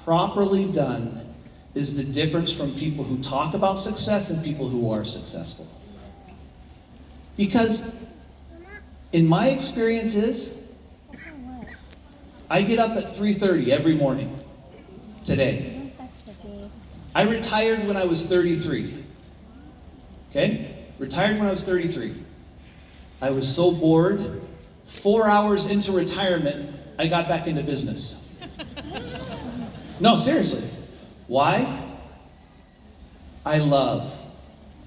properly done, is the difference from people who talk about success and people who are successful. Because in my experiences, I get up at 3:30 every morning today. I retired when I was 33. Okay? Retired when I was 33. I was so bored, 4 hours into retirement, I got back into business. No, seriously. Why? I love.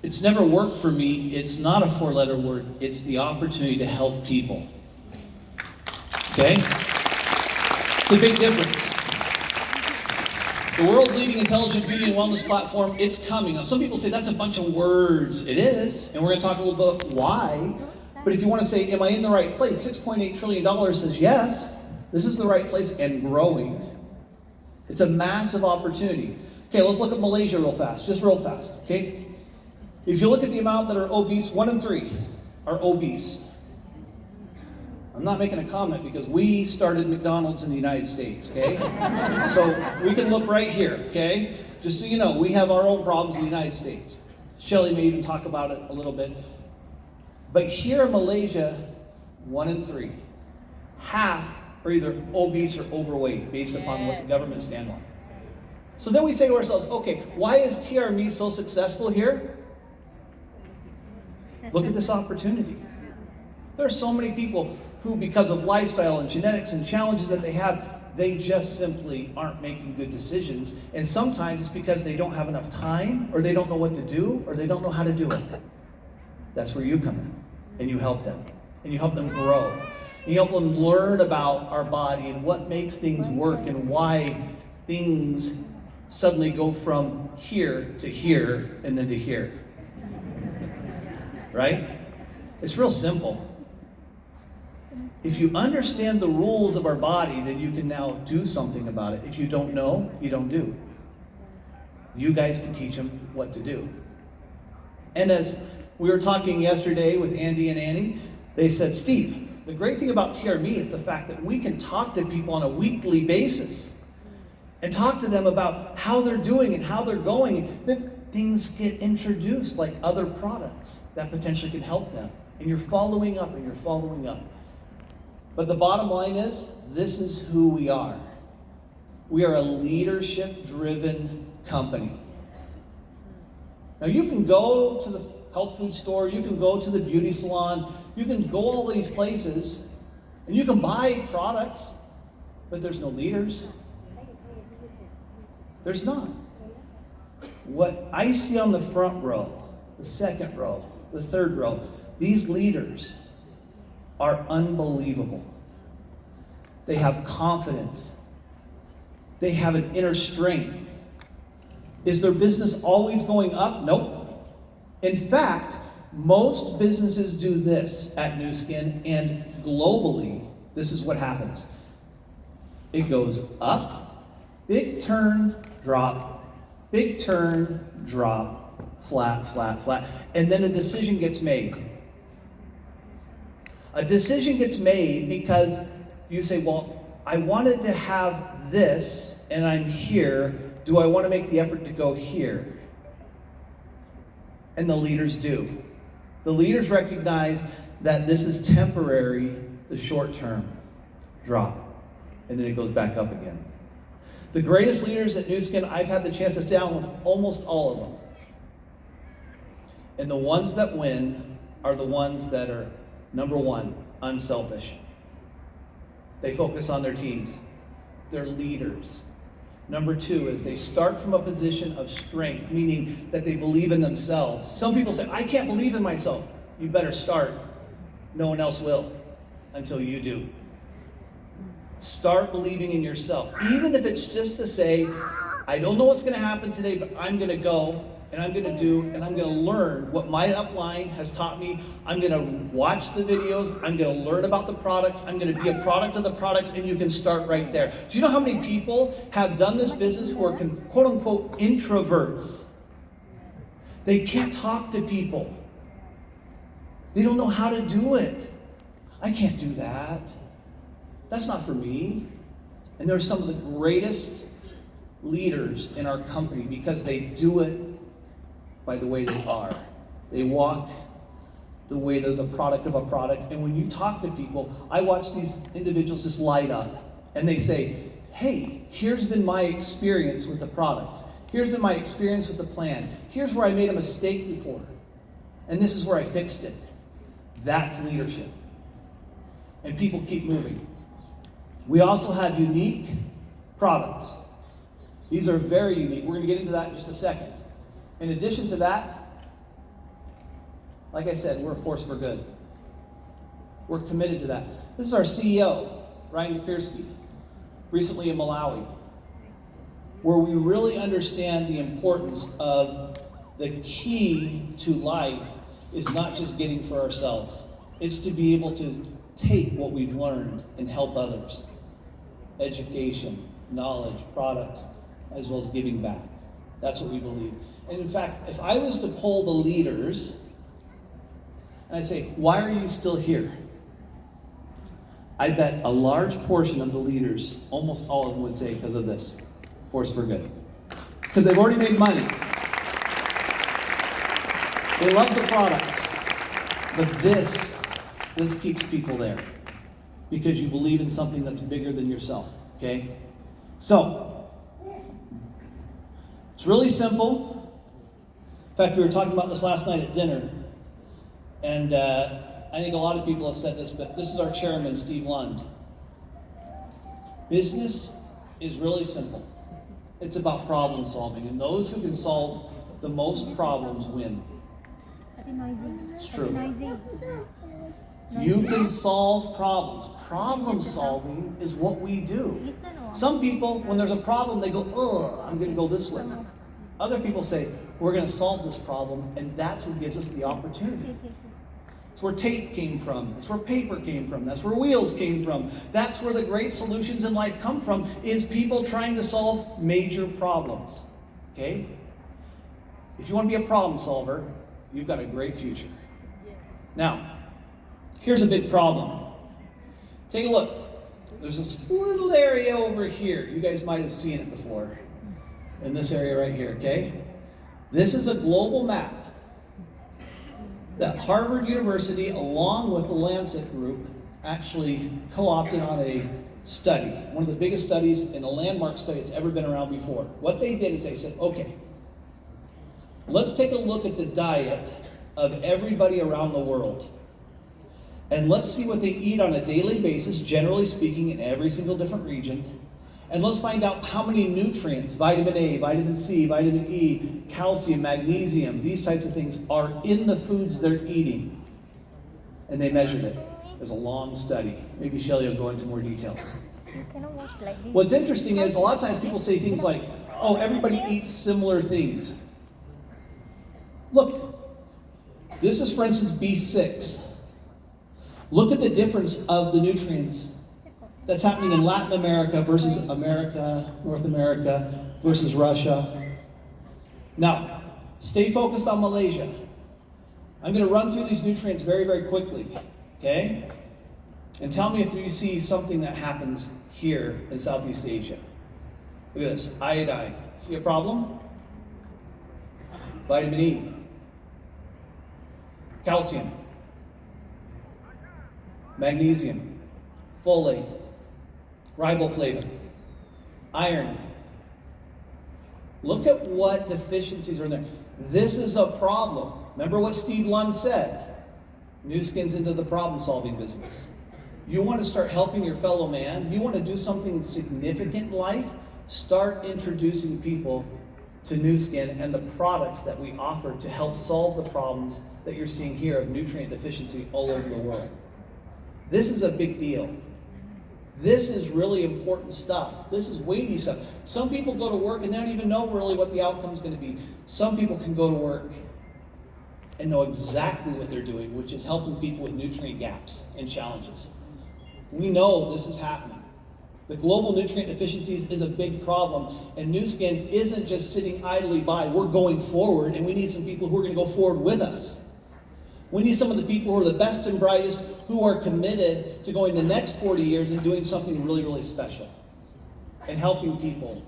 It's never worked for me. It's not a 4-letter word. It's the opportunity to help people. Okay? It's a big difference. The world's leading intelligent beauty and wellness platform, it's coming. Now, some people say that's a bunch of words. It is, and we're going to talk a little bit about why. But if you want to say, am I in the right place? $6.8 trillion says yes, this is the right place and growing. It's a massive opportunity. Okay, let's look at Malaysia real fast, just real fast, okay? If you look at the amount that are obese, 1 in 3 are obese. I'm not making a comment because we started McDonald's in the United States, okay? So we can look right here, okay? Just so you know, we have our own problems in the United States. Shelley may even talk about it a little bit. But here in Malaysia, 1 in 3, half are either obese or overweight based upon what the government stand on. So then we say to ourselves, okay, why is TRME so successful here? Look at this opportunity. There are so many people who, because of lifestyle and genetics and challenges that they have, they just simply aren't making good decisions. And sometimes it's because they don't have enough time, or they don't know what to do, or they don't know how to do it. That's where you come in, and you help them. And you help them grow. And you help them learn about our body and what makes things work and why things suddenly go from here to here and then to here. Right? It's real simple. If you understand the rules of our body, then you can now do something about it. If you don't know, you don't do. You guys can teach them what to do. And as we were talking yesterday with Andy and Annie, they said, Steve, the great thing about TRME is the fact that we can talk to people on a weekly basis and talk to them about how they're doing and how they're going. Then things get introduced like other products that potentially can help them. And you're following up and you're following up. But the bottom line is, this is who we are. We are a leadership-driven company. Now you can go to the health food store, you can go to the beauty salon, you can go all these places, and you can buy products, but there's no leaders. There's not. What I see on the front row, the second row, the third row, these leaders are unbelievable. They have confidence. They have an inner strength. Is their business always going up? Nope. In fact, most businesses do this at Nu Skin, and globally, this is what happens. It goes up, big turn, drop, big turn, drop, flat, flat, flat, and then a decision gets made. A decision gets made because you say, well, I wanted to have this, and I'm here. Do I want to make the effort to go here? And the leaders do. The leaders recognize that this is temporary, the short term drop, and then it goes back up again. The greatest leaders at Nu Skin, I've had the chance to sit down with almost all of them. And the ones that win are the ones that are, number one, unselfish. They focus on their teams. They're leaders. Number two is they start from a position of strength, meaning that they believe in themselves. Some people say, I can't believe in myself. You better start. No one else will until you do. Start believing in yourself. Even if it's just to say, I don't know what's going to happen today, but I'm going to go and I'm going to do and I'm going to learn what my upline has taught me. I'm going to watch the videos. I'm going to learn about the products. I'm going to be a product of the products, and you can start right there. Do you know how many people have done this business who are quote unquote introverts? They can't talk to people. They don't know how to do it. I can't do that. That's not for me. And they're some of the greatest leaders in our company because they do it by the way they are. They walk the way they're the product of a product. And when you talk to people, I watch these individuals just light up. And they say, hey, here's been my experience with the products. Here's been my experience with the plan. Here's where I made a mistake before. And this is where I fixed it. That's leadership. And people keep moving. We also have unique products. These are very unique. We're going to get into that in just a second. In addition to that, like I said, we're a force for good. We're committed to that. This is our CEO, Ryan Gapirski, recently in Malawi, where we really understand the importance of the key to life is not just getting for ourselves. It's to be able to take what we've learned and help others. Education, knowledge, products, as well as giving back. That's what we believe. And in fact, if I was to poll the leaders, and I say, why are you still here? I bet a large portion of the leaders, almost all of them would say because of this, force for good. Because they've already made money. They love the products. But this keeps people there. Because you believe in something that's bigger than yourself, okay? So, it's really simple. In fact, we were talking about this last night at dinner. And I think a lot of people have said this, but this is our chairman, Steve Lund. Business is really simple. It's about problem solving, and those who can solve the most problems win. It's true. You can solve problems. Problem solving is what we do. Some people, when there's a problem, they go, I'm going to go this way. Other people say, we're going to solve this problem, and that's what gives us the opportunity. That's where tape came from. That's where paper came from. That's where wheels came from. That's where the great solutions in life come from, is people trying to solve major problems. Okay? If you want to be a problem solver, you've got a great future. Now, here's a big problem. Take a look. There's this little area over here. You guys might have seen it before. In this area right here, okay? This is a global map that Harvard University, along with the Lancet Group, actually co-opted on a study. One of the biggest studies and a landmark study that's ever been around before. What they did is they said, okay, let's take a look at the diet of everybody around the world. And let's see what they eat on a daily basis, generally speaking, in every single different region. And let's find out how many nutrients, vitamin A, vitamin C, vitamin E, calcium, magnesium, these types of things are in the foods they're eating. And they measured it. There's a long study. Maybe Shelly will go into more details. What's interesting is a lot of times people say things like, oh, everybody eats similar things. Look, this is, for instance, B6. Look at the difference of the nutrients that's happening in Latin America versus America, North America versus Russia. Now, stay focused on Malaysia. I'm going to run through these nutrients very, very quickly, okay? And tell me if you see something that happens here in Southeast Asia. Look at this, iodine. See a problem? Vitamin E. Calcium. Magnesium. Folate. Riboflavin, iron. Look at what deficiencies are in there. This is a problem. Remember what Steve Lund said. Nu Skin's into the problem-solving business. You want to start helping your fellow man? You want to do something significant in life? Start introducing people to Nu Skin and the products that we offer to help solve the problems that you're seeing here of nutrient deficiency all over the world. This is a big deal. This is really important stuff. This is weighty stuff. Some people go to work and they don't even know really what the outcome is going to be. Some people can go to work and know exactly what they're doing, which is helping people with nutrient gaps and challenges. We know this is happening. The global nutrient deficiencies is a big problem, and Nu Skin isn't just sitting idly by. We're going forward, and we need some people who are going to go forward with us. We need some of the people who are the best and brightest, who are committed to going the next 40 years and doing something really, really special and helping people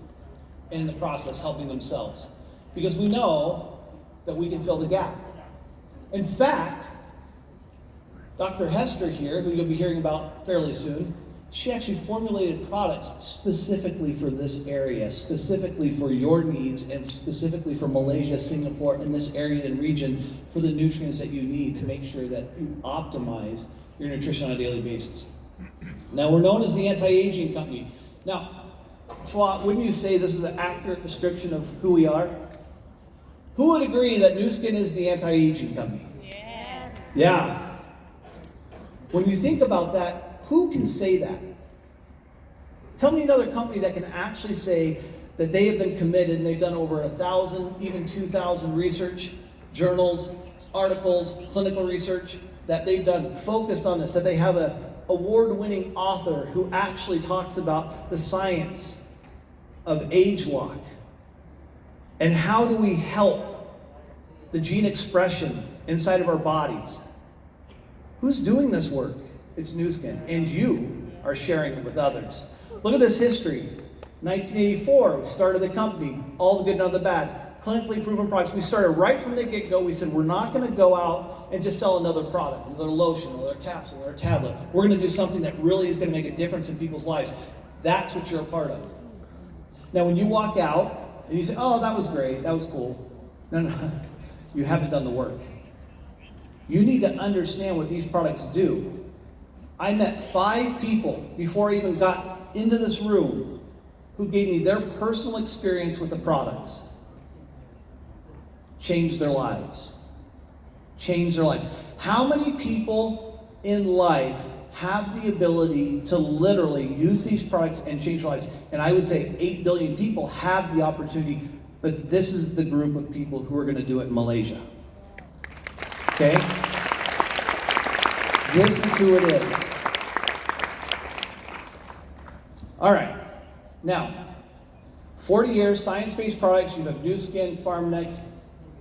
and in the process helping themselves. Because we know that we can fill the gap. In fact, Dr. Hester here, who you'll be hearing about fairly soon, she actually formulated products specifically for this area, specifically for your needs, and specifically for Malaysia, Singapore, and this area and region for the nutrients that you need to make sure that you optimize your nutrition on a daily basis. Now, we're known as the anti-aging company. Now, Chua, wouldn't you say this is an accurate description of who we are? Who would agree that Nu Skin is the anti-aging company? Yes. Yeah. When you think about that, who can say that? Tell me another company that can actually say that they have been committed and they've done over 1,000, even 2,000 research, journals, articles, clinical research that they've done focused on this, that they have an award-winning author who actually talks about the science of age lock and how do we help the gene expression inside of our bodies. Who's doing this work? It's Nu Skin, and you are sharing it with others. Look at this history. 1984, we started the company, all the good, none of the bad. Clinically proven products. We started right from the get-go. We said, we're not going to go out and just sell another product, another lotion, another capsule, or a tablet. We're going to do something that really is going to make a difference in people's lives. That's what you're a part of. Now, when you walk out and you say, oh, that was great, that was cool. No, you haven't done the work. You need to understand what these products do. I met 5 people before I even got into this room who gave me their personal experience with the products. Changed their lives. Changed their lives. How many people in life have the ability to literally use these products and change their lives? And I would say 8 billion people have the opportunity, but this is the group of people who are going to do it in Malaysia. Okay? This is who it is. All right. Now, 40 years, science-based products. You have Nu Skin, PharmNex,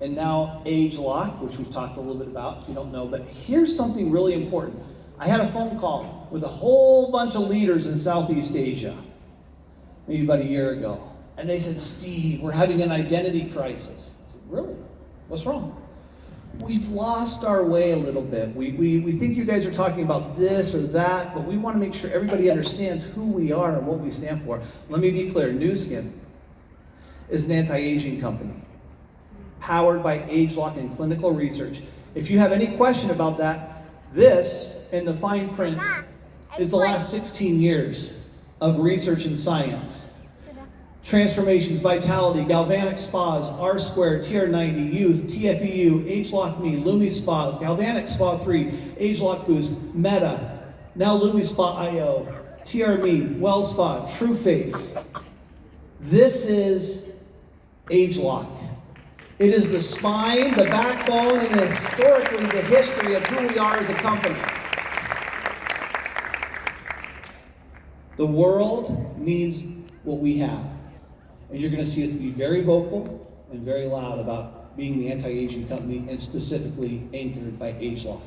and now Age Lock, which we've talked a little bit about, if you don't know. But here's something really important. I had a phone call with a whole bunch of leaders in Southeast Asia, maybe about a year ago. And they said, Steve, we're having an identity crisis. I said, really? What's wrong? We've lost our way a little bit. We think you guys are talking about this or that, but we want to make sure everybody understands who we are and what we stand for. Let me be clear. Nu Skin is an anti-aging company, powered by Age Lock and clinical research. If you have any question about that, this, in the fine print, is the last 16 years of research and science. Transformations, Vitality, Galvanic Spas, R Square, TR90, Youth, TFEU, Age Lock Me, Lumi Spa, Galvanic Spa 3, Age Lock Boost, Meta, now Lumi Spa IO, TR Me, Well Spa, True Face. This is Age Lock. It is the spine, the backbone, and historically the history of who we are as a company. The world needs what we have. And you're going to see us be very vocal and very loud about being the anti-aging company and specifically anchored by Age Lock.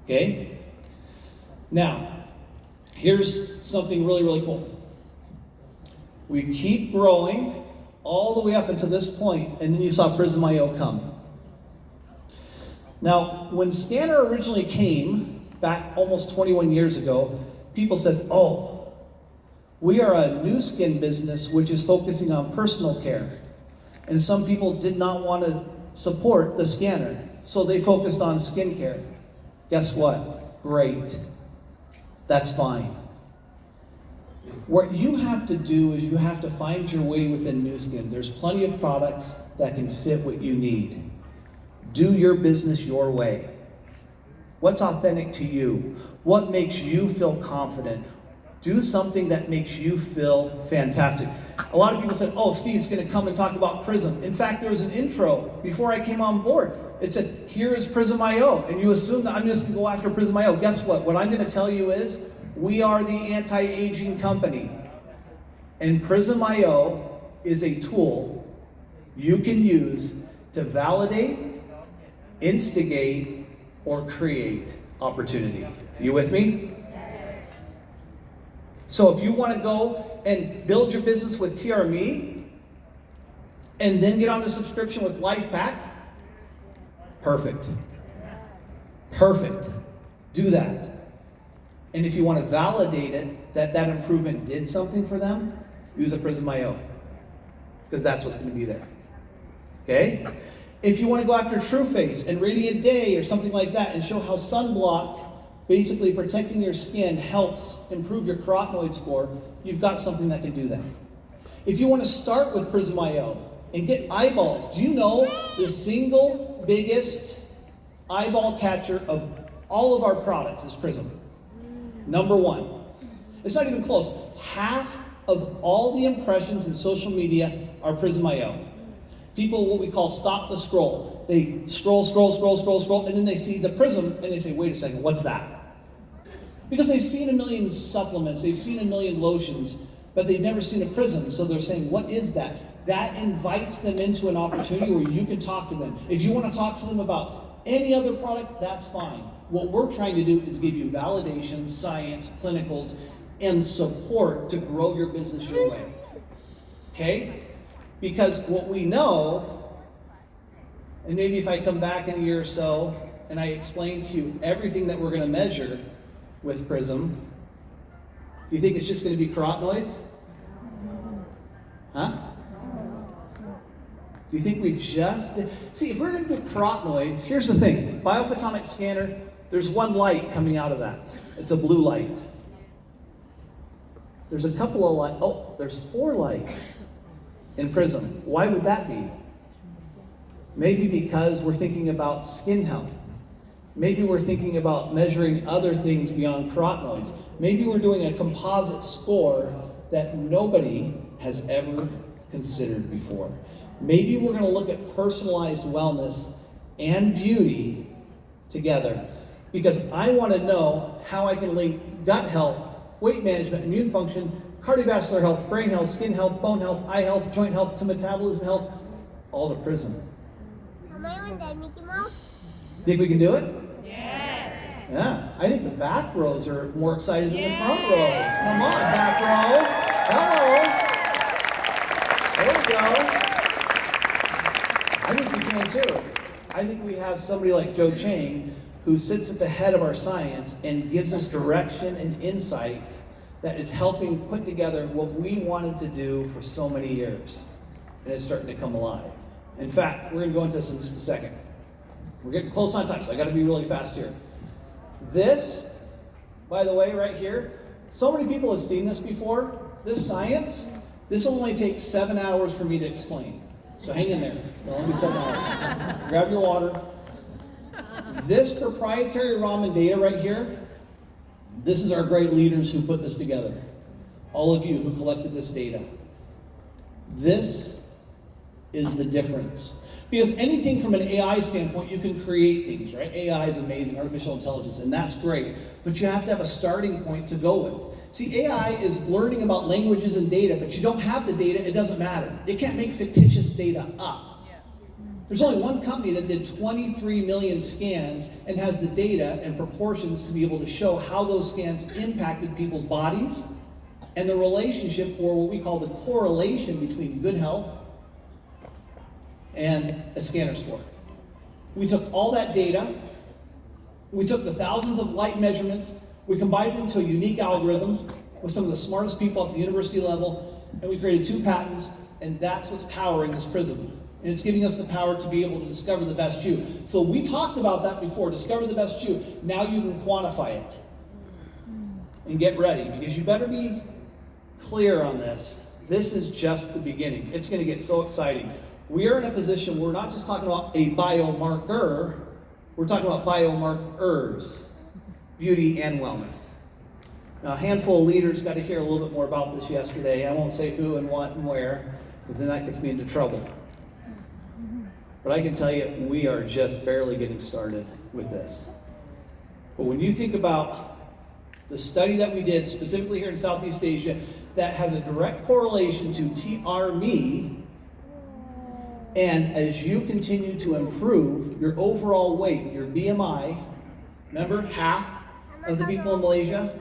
Okay? Now, here's something really, really cool. We keep growing all the way up until this point, and then you saw Prism IO come. Now, when Scanner originally came, back almost 21 years ago, people said, oh, we are a Nu Skin business which is focusing on personal care. And some people did not want to support the scanner, so they focused on skincare. Guess what? Great. That's fine. What you have to do is you have to find your way within Nu Skin. There's plenty of products that can fit what you need. Do your business your way. What's authentic to you? What makes you feel confident? Do something that makes you feel fantastic. A lot of people said, oh, Steve's going to come and talk about Prism. In fact, there was an intro before I came on board. It said, here is Prism IO. And you assume that I'm just going to go after Prism IO. Guess what? What I'm going to tell you is, we are the anti-aging company. And Prism IO is a tool you can use to validate, instigate, or create opportunity. You with me? So if you want to go and build your business with TRME, and then get on a subscription with LifePak, perfect. Perfect. Do that. And if you want to validate it, that improvement did something for them, use a Prism.io. Because that's what's going to be there. Okay? If you want to go after TrueFace and Radiant Day or something like that and show how sunblock, basically protecting your skin, helps improve your carotenoid score, you've got something that can do that. If you want to start with Prism.io and get eyeballs, do you know the single biggest eyeball catcher of all of our products is Prism? Number one. It's not even close. Half of all the impressions in social media are Prism.io. People, what we call stop the scroll. They scroll, and then they see the Prism, and they say, wait a second, what's that? Because they've seen a million supplements, they've seen a million lotions, but they've never seen a Prism, so they're saying, what is that? That invites them into an opportunity where you can talk to them. If you want to talk to them about any other product, that's fine. What we're trying to do is give you validation, science, clinicals, and support to grow your business your way. Okay? Because what we know, and maybe if I come back in a year or so and I explain to you everything that we're going to measure with Prism, do you think it's just going to be carotenoids? Huh? Do you think we just... See, if we're going to do carotenoids, here's the thing. Biophotonic scanner, there's one light coming out of that. It's a blue light. There's a couple of lights. Oh, there's 4 lights in Prism. Why would that be? Maybe because we're thinking about skin health. Maybe we're thinking about measuring other things beyond carotenoids. Maybe we're doing a composite score that nobody has ever considered before. Maybe we're going to look at personalized wellness and beauty together, because I want to know how I can link gut health, weight management, immune function, cardiovascular health, brain health, skin health, bone health, eye health, joint health, to metabolism health, all to Prism. Think we can do it? Yes. Yeah, I think the back rows are more excited than the front rows. Come on, back row. Hello. There we go. I think we can too. I think we have somebody like Joe Chang who sits at the head of our science and gives us direction and insights that is helping put together what we wanted to do for so many years. And it's starting to come alive. In fact, we're going to go into this in just a second. We're getting close on time, so I got to be really fast here. This, by the way, right here, so many people have seen this before. This science, this will only take 7 hours for me to explain. So hang in there. It'll only be 7 hours. Grab your water. This proprietary Raman data right here, this is our great leaders who put this together. All of you who collected this data. This is the difference. Because anything from an AI standpoint, you can create things, right? AI is amazing, artificial intelligence, and that's great. But you have to have a starting point to go with. See, AI is learning about languages and data, but you don't have the data, it doesn't matter. It can't make fictitious data up. There's only one company that did 23 million scans and has the data and proportions to be able to show how those scans impacted people's bodies and the relationship, or what we call the correlation, between good health and a scanner score. We took all that data, we took the thousands of light measurements, we combined it into a unique algorithm with some of the smartest people at the university level, and we created 2 patents, and that's what's powering this Prism. And it's giving us the power to be able to discover the best you. So we talked about that before, discover the best you. Now you can quantify it. And get ready, because you better be clear on this. This is just the beginning. It's going to get so exciting. We are in a position where we're not just talking about a biomarker, we're talking about biomarkers, beauty and wellness. Now, a handful of leaders got to hear a little bit more about this yesterday. I won't say who and what and where, because then that gets me into trouble. But I can tell you, we are just barely getting started with this. But when you think about the study that we did, specifically here in Southeast Asia, that has a direct correlation to TRME, and as you continue to improve your overall weight, your BMI, remember, half of the people in Malaysia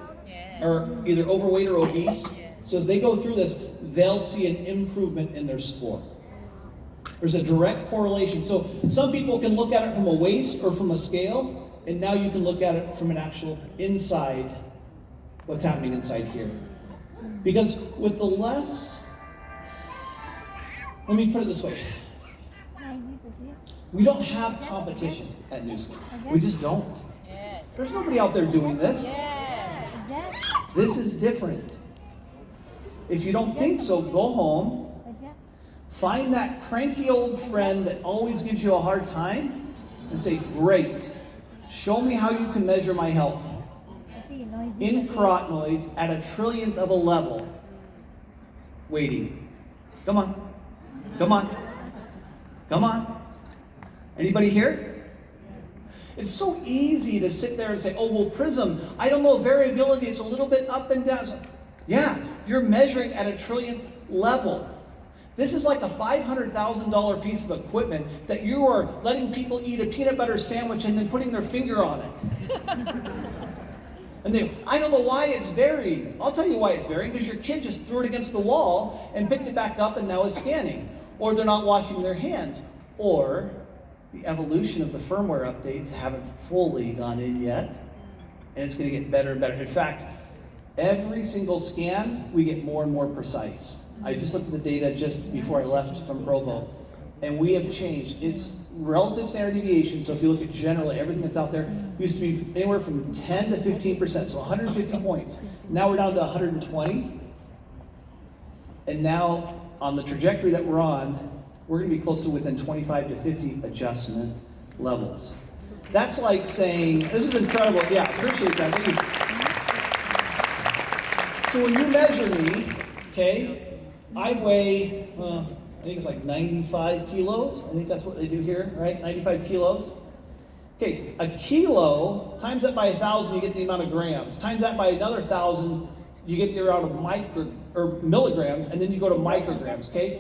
are either overweight or obese. So as they go through this, they'll see an improvement in their score. There's a direct correlation. So some people can look at it from a waist or from a scale, and now you can look at it from an actual inside, what's happening inside here. Because with the less, let me put it this way. We don't have competition at Nu Skin. We just don't. There's nobody out there doing this. This is different. If you don't think so, go home. Find that cranky old friend that always gives you a hard time and say, great, show me how you can measure my health. In carotenoids at a trillionth of a level. Waiting. Come on. Come on. Come on. Anybody here? It's so easy to sit there and say, oh, well, Prism, I don't know, variability is a little bit up and down. So, yeah, you're measuring at a trillionth level. This is like a $500,000 piece of equipment that you are letting people eat a peanut butter sandwich and then putting their finger on it. And they, I don't know why it's varying. I'll tell you why it's varying, because your kid just threw it against the wall and picked it back up and now is scanning. Or they're not washing their hands. Or the evolution of the firmware updates haven't fully gone in yet. And it's going to get better and better. In fact, every single scan, we get more and more precise. I just looked at the data just before I left from Provo, and we have changed. It's relative standard deviation, so if you look at generally everything that's out there, used to be anywhere from 10 to 15%, so 150 points. Now we're down to 120, and now on the trajectory that we're on, we're going to be close to within 25 to 50 adjustment levels. That's like saying, this is incredible. Yeah, appreciate that. Thank you. So when you measure me, okay, I weigh, I think it's like 95 kilos. I think that's what they do here, right? 95 kilos. Okay, a kilo, times that by 1,000, you get the amount of grams. Times that by another 1,000, you get the amount of milligrams, and then you go to micrograms, okay?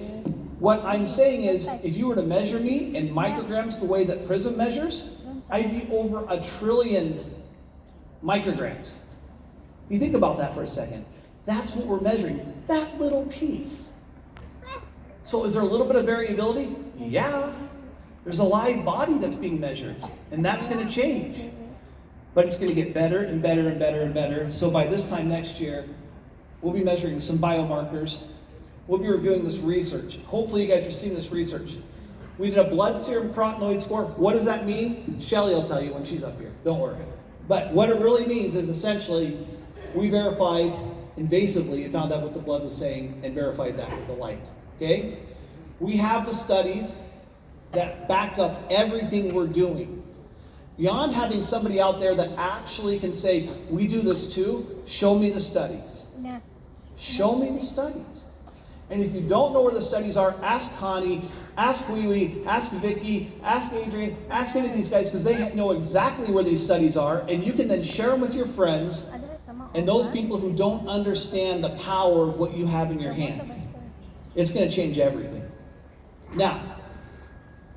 What I'm saying is, if you were to measure me in micrograms the way that Prism measures, I'd be over 1 trillion micrograms. You think about that for a second. That's what we're measuring, that little piece. So is there a little bit of variability? Yeah. There's a live body that's being measured, and that's going to change. But it's going to get better and better and better and better. So by this time next year, we'll be measuring some biomarkers. We'll be reviewing this research. Hopefully you guys are seeing this research. We did a blood serum carotenoid score. What does that mean? Shelly will tell you when she's up here. Don't worry. But what it really means is essentially we verified invasively and found out what the blood was saying and verified that with the light. Okay? We have the studies that back up everything we're doing. Beyond having somebody out there that actually can say, we do this too, show me the studies. Show me the studies. And if you don't know where the studies are, ask Connie, ask Wee, ask Vicky, ask Adrian, ask any of these guys, because they know exactly where these studies are, and you can then share them with your friends and those people who don't understand the power of what you have in your hand. It's going to change everything. Now,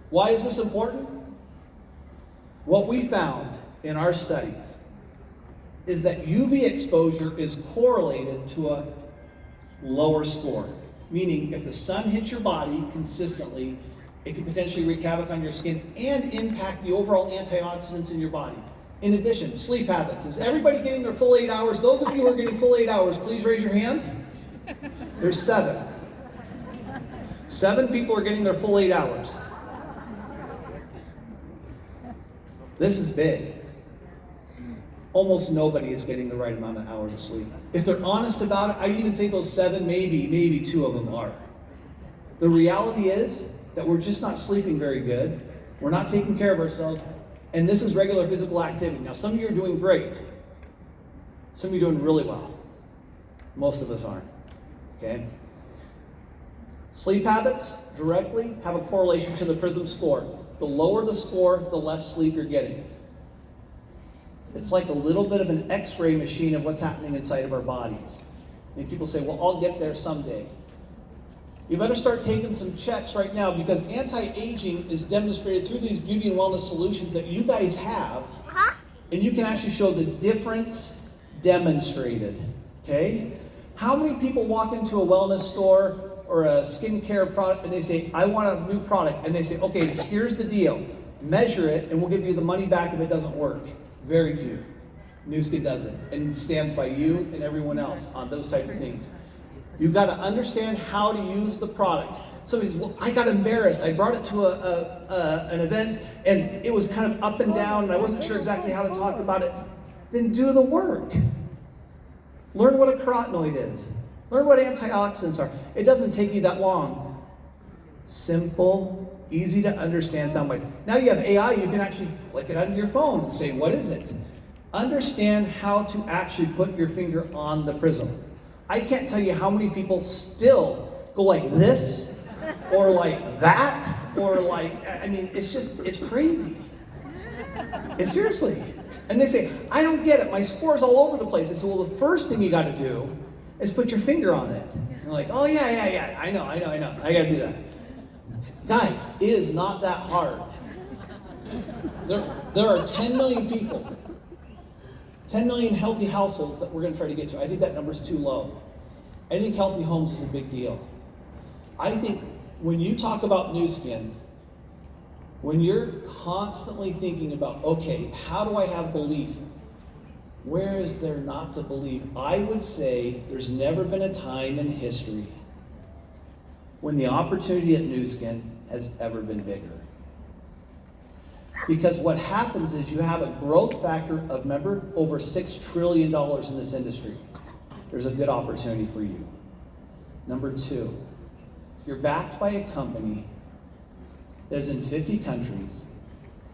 why is this important? What we found in our studies is that UV exposure is correlated to a lower score. Meaning, if the sun hits your body consistently, it could potentially wreak havoc on your skin and impact the overall antioxidants in your body. In addition, sleep habits. Is everybody getting their full 8 hours? Those of you who are getting full 8 hours, please raise your hand. There's 7. 7 people are getting their full 8 hours. This is big. Almost nobody is getting the right amount of hours of sleep. If they're honest about it, I'd even say those 7, maybe 2 of them are. The reality is that we're just not sleeping very good. We're not taking care of ourselves. And this is regular physical activity. Now, some of you are doing great. Some of you are doing really well. Most of us aren't. Okay? Sleep habits directly have a correlation to the Prism score. The lower the score, the less sleep you're getting. It's like a little bit of an X-ray machine of what's happening inside of our bodies. And people say, well, I'll get there someday. You better start taking some checks right now, because anti-aging is demonstrated through these beauty and wellness solutions that you guys have, and you can actually show the difference demonstrated, okay? How many people walk into a wellness store or a skincare product and they say, I want a new product, and they say, okay, here's the deal. Measure it and we'll give you the money back if it doesn't work. Very few. Nu Skin does it and stands by you and everyone else on those types of things. You've got to understand how to use the product. Somebody says, well, I got embarrassed. I brought it to an event and it was kind of up and down and I wasn't sure exactly how to talk about it. Then do the work. Learn what a carotenoid is. Learn what antioxidants are. It doesn't take you that long. Simple, easy to understand sound bites. Now you have AI, you can actually click it on your phone and say, what is it? Understand how to actually put your finger on the prism. I can't tell you how many people still go like this, or like that, or like, I mean, it's crazy. It's seriously. And they say, I don't get it, my score's all over the place. I say, well, the first thing you gotta do is put your finger on it. And they're like, oh yeah, I know, I gotta do that. Guys, it is not that hard. There are 10 million people, 10 million healthy households that we're going to try to get to. I think that number's too low. I think healthy homes is a big deal. I think when you talk about Nu Skin, when you're constantly thinking about, okay, how do I have belief? Where is there not to believe? I would say there's never been a time in history when the opportunity at Nu Skin has ever been bigger. Because what happens is you have a growth factor of, remember, over $6 trillion in this industry. There's a good opportunity for you. Number two, you're backed by a company that is in 50 countries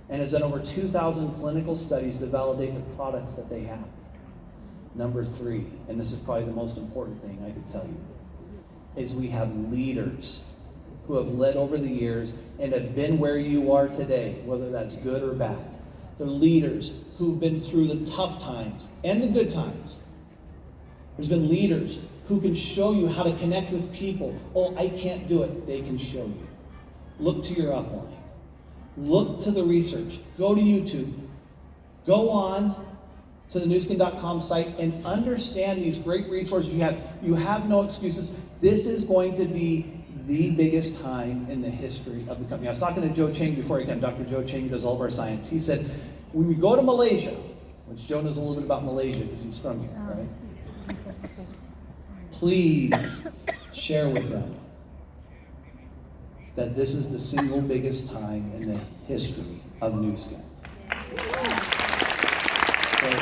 and has done over 2,000 clinical studies to validate the products that they have. Number three, and this is probably the most important thing I could tell you, is we have leaders who have led over the years and have been where you are today, whether that's good or bad. They're leaders who've been through the tough times and the good times. There's been leaders who can show you how to connect with people. Oh, I can't do it. They can show you. Look to your upline. Look to the research. Go to YouTube. Go on to the nuskin.com site and understand these great resources you have. You have no excuses. This is going to be the biggest time in the history of the company. I was talking to Joe Cheng before he came, Dr. Joe Cheng, who does all of our science. He said, when we go to Malaysia, which Joe knows a little bit about Malaysia because he's from here, right? Please share with them that this is the single biggest time in the history of Nu Skin. Okay.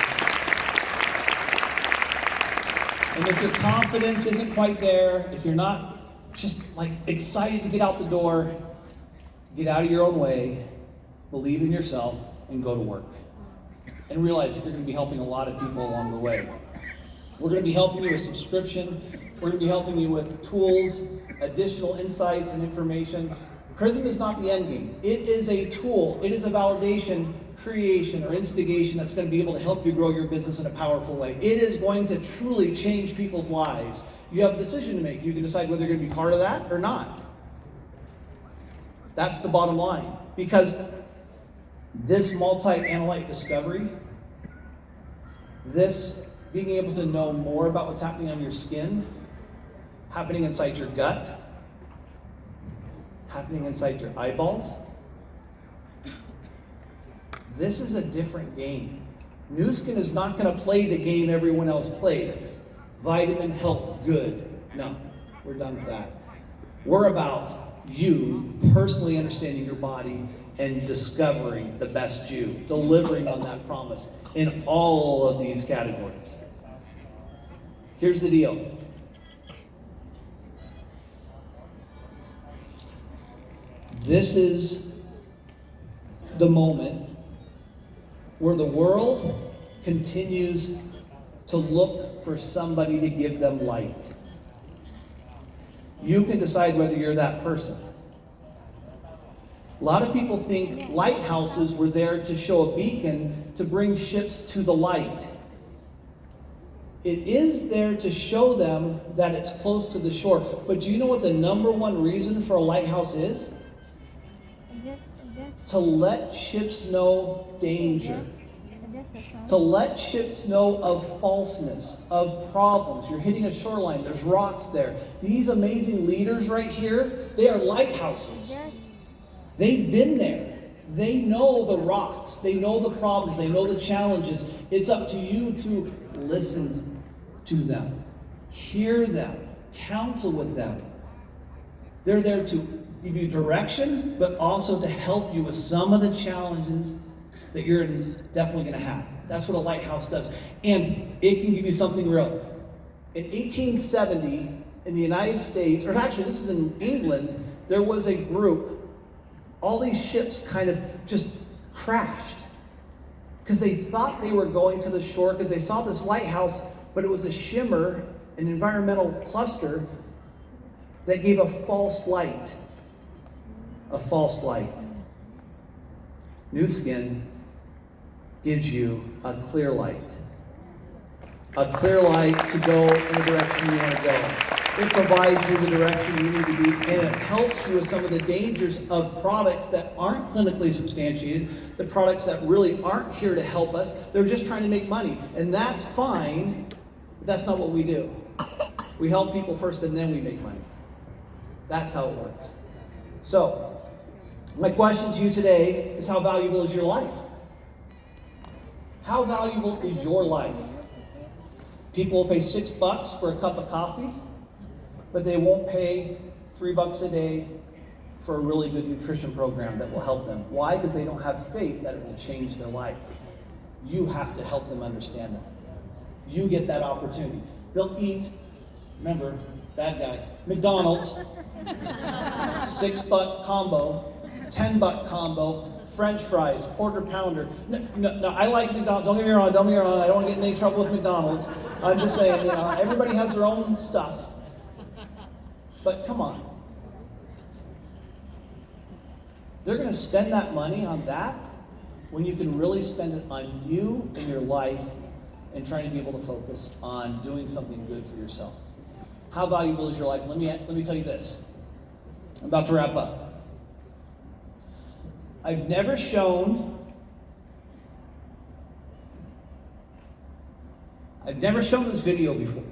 And if your confidence isn't quite there, if you're not just like excited to get out the door, get out of your own way, believe in yourself, and go to work. And realize that you're going to be helping a lot of people along the way. We're going to be helping you with subscription. We're going to be helping you with tools, additional insights and information. Prism is not the end game. It is a tool. It is a validation, creation, or instigation that's going to be able to help you grow your business in a powerful way. It is going to truly change people's lives. You have a decision to make. You can decide whether you're going to be part of that or not. That's the bottom line. Because this multi-analyte discovery, this being able to know more about what's happening on your skin, happening inside your gut, happening inside your eyeballs, this is a different game. Nu Skin is not going to play the game everyone else plays. Vitamin help good. No, we're done with that. We're about you personally understanding your body and discovering the best you, delivering on that promise in all of these categories. Here's the deal. This is the moment where the world continues to look for somebody to give them light. You can decide whether you're that person. A lot of people think lighthouses were there to show a beacon to bring ships to the light. It is there to show them that it's close to the shore. But do you know what the number one reason for a lighthouse is? To let ships know danger. to let ships know of falseness, of problems. You're hitting a shoreline, there's rocks there. These amazing leaders right here, they are lighthouses. They've been there. They know the rocks, they know the problems, they know the challenges. It's up to you to listen to them, hear them, counsel with them. They're there to give you direction, but also to help you with some of the challenges that you're definitely going to have. That's what a lighthouse does. And it can give you something real. In 1870, in the United States, or actually this is in England, there was a group, all these ships kind of just crashed because they thought they were going to the shore because they saw this lighthouse, but it was a shimmer, an environmental cluster that gave a false light. A false light. Nu Skin gives you a clear light. A clear light to go in the direction you want to go. It provides you the direction you need to be, and it helps you with some of the dangers of products that aren't clinically substantiated, the products that really aren't here to help us. They're just trying to make money, and that's fine, but that's not what we do. We help people first, and then we make money. That's how it works. So, my question to you today is, how valuable is your life? How valuable is your life? People will pay $6 for a cup of coffee, but they won't pay $3 a day for a really good nutrition program that will help them. Why? Because they don't have faith that it will change their life. You have to help them understand that. You get that opportunity. They'll eat, remember, bad guy, McDonald's, $6 combo, $10 combo, French fries, quarter pounder. No, I like McDonald's. Don't get me wrong. I don't want to get in any trouble with McDonald's. I'm just saying, everybody has their own stuff. But come on. They're going to spend that money on that when you can really spend it on you and your life and trying to be able to focus on doing something good for yourself. How valuable is your life? Let me tell you this. I'm about to wrap up. I've never shown this video before.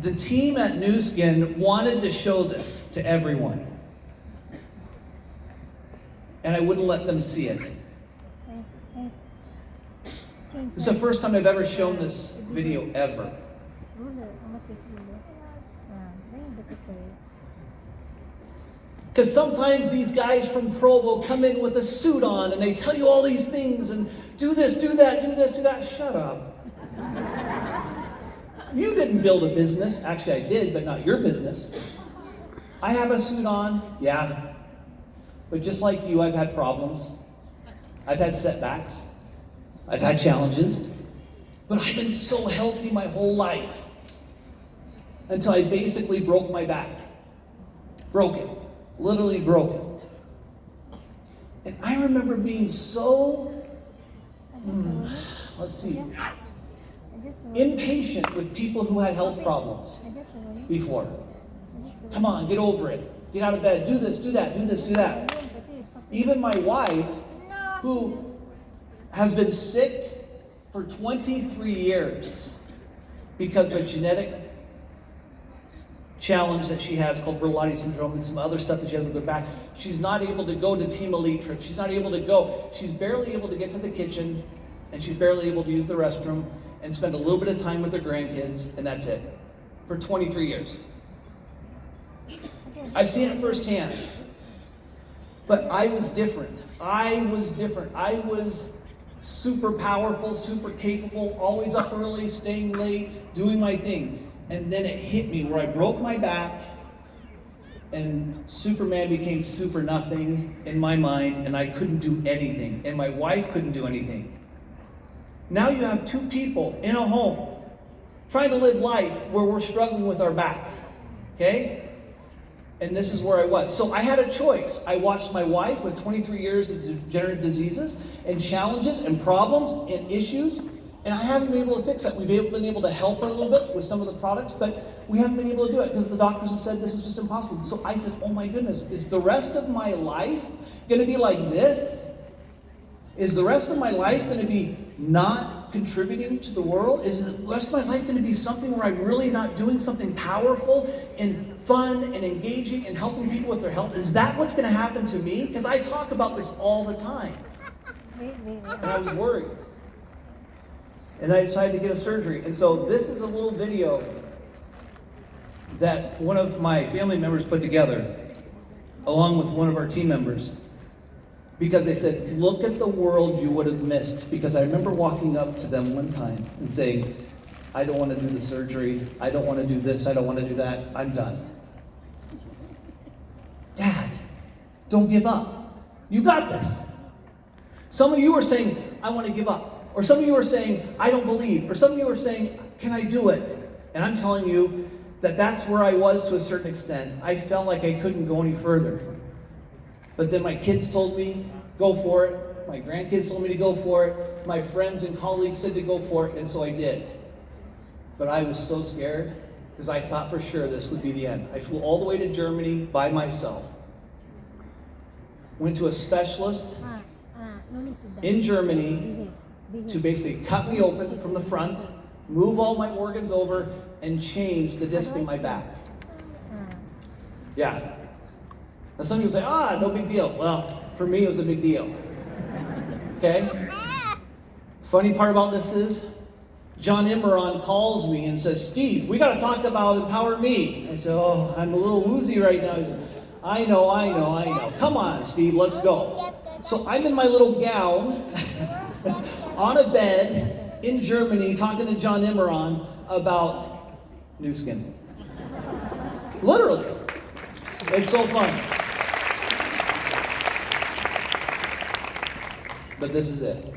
The team at Nu Skin wanted to show this to everyone, and I wouldn't let them see it. This is the first time I've ever shown this video ever. Because sometimes these guys from Provo come in with a suit on and they tell you all these things and do this, do that, do this, do that. Shut up. You didn't build a business. Actually, I did, but not your business. I have a suit on, yeah. But just like you, I've had problems. I've had setbacks. I've had challenges. But I've been so healthy my whole life until I basically broke my back. Broke it. Literally broken. And I remember being so, impatient with people who had health problems before. Come on, get over it. Get out of bed. Do this, do that, do this, do that. Even my wife, who has been sick for 23 years because of a genetic challenge that she has called Brulati syndrome and some other stuff that she has with her back. She's not able to go to Team Elite trips. She's not able to go. She's barely able to get to the kitchen, and she's barely able to use the restroom and spend a little bit of time with her grandkids, and that's it. For 23 years. I've seen it firsthand. But I was different. I was super powerful, super capable, always up early, staying late, doing my thing. And then it hit me where I broke my back and Superman became super nothing in my mind, and I couldn't do anything. And my wife couldn't do anything. Now you have two people in a home trying to live life where we're struggling with our backs. Okay? And this is where I was. So I had a choice. I watched my wife with 23 years of degenerative diseases and challenges and problems and issues. And I haven't been able to fix that. We've been able to help her a little bit with some of the products, but we haven't been able to do it because the doctors have said this is just impossible. So I said, oh my goodness, is the rest of my life going to be like this? Is the rest of my life going to be not contributing to the world? Is the rest of my life going to be something where I'm really not doing something powerful and fun and engaging and helping people with their health? Is that what's going to happen to me? Because I talk about this all the time. And I was worried. And I decided to get a surgery. And so this is a little video that one of my family members put together, along with one of our team members, because they said, look at the world you would have missed. Because I remember walking up to them one time and saying, I don't want to do the surgery. I don't want to do this. I don't want to do that. I'm done. Dad, don't give up. You got this. Some of you are saying, I want to give up. Or some of you are saying, I don't believe. Or some of you are saying, can I do it? And I'm telling you that that's where I was to a certain extent. I felt like I couldn't go any further. But then my kids told me, go for it. My grandkids told me to go for it. My friends and colleagues said to go for it, and so I did. But I was so scared because I thought for sure this would be the end. I flew all the way to Germany by myself. Went to a specialist in Germany to basically cut me open from the front, move all my organs over, and change the disc in my back. Yeah. Now some people say, no big deal. Well, for me it was a big deal. Okay? Funny part about this is, John Imran calls me and says, Steve, we got to talk about Empower Me. I said, I'm a little woozy right now. He says, I know. Come on, Steve, let's go. So I'm in my little gown on a bed in Germany talking to John Imran about Nu Skin. Literally. It's so fun. But this is it.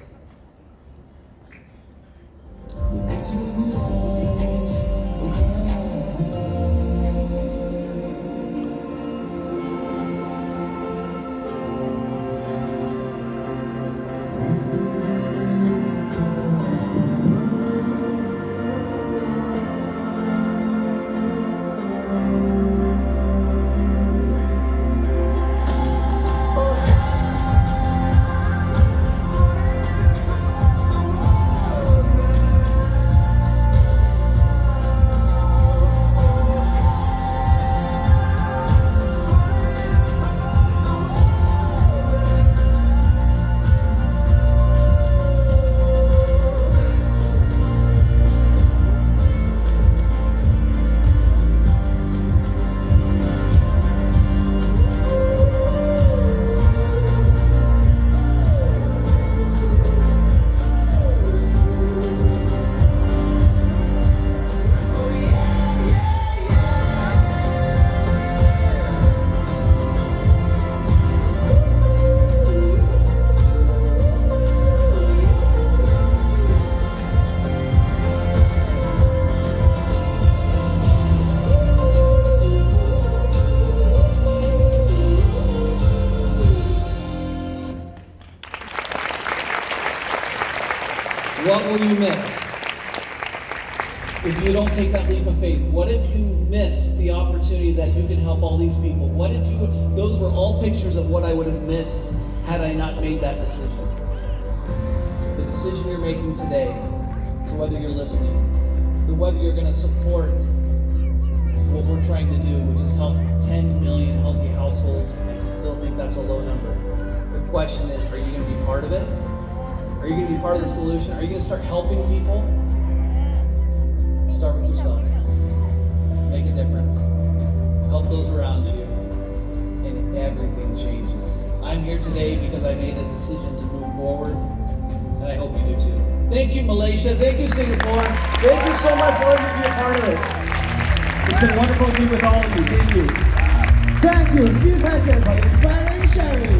What will you miss if you don't take that leap of faith? What if you miss the opportunity that you can help all these people? What if those were all pictures of what I would have missed had I not made that decision? The decision you're making today, to whether you're listening, to whether you're going to support what we're trying to do, which is help 10 million healthy households, and I still think that's a low number. The question is, are you going to be part of it? Are you going to be part of the solution? Are you going to start helping people? Start with yourself. Make a difference. Help those around you. And everything changes. I'm here today because I made a decision to move forward. And I hope you do too. Thank you, Malaysia. Thank you, Singapore. Thank you so much for letting me be a part of this. It's been wonderful to be with all of you. Thank you. Thank you, Steve Hatcher, for inspiring sharing.